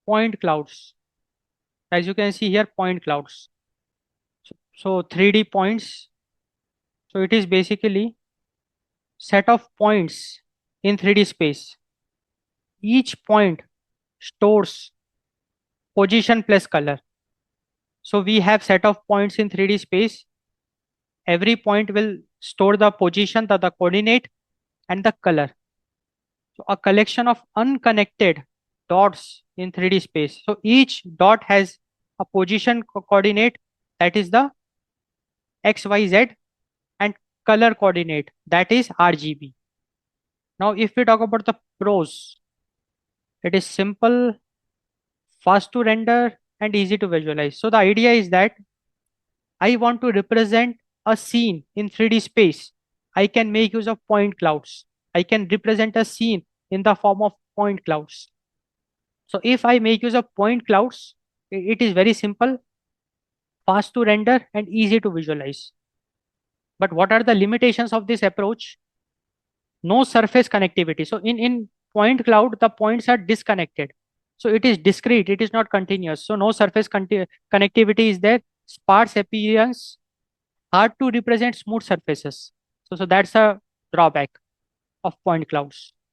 point clouds. As you can see here, point clouds. So 3D points. So it is basically set of points in 3D space. Each point stores position plus color. So we have set of points in 3D space. Every point will store the position, the coordinate, and the color. So a collection of unconnected dots in 3D space. So each dot has a position coordinate, that is the XYZ, and color coordinate, that is RGB. Now if we talk about the pros, it is simple, fast to render, and easy to visualize. So the idea is that I want to represent a scene in 3D space. I can make use of point clouds. I can represent a scene in the form of point clouds. So if I make use of point clouds, it is very simple, fast to render, and easy to visualize. But what are the limitations of this approach? No surface connectivity. So in point cloud, the points are disconnected. So it is discrete, it is not continuous. So no surface connectivity is there. Sparse appearance, hard to represent smooth surfaces. So that's a drawback of point clouds.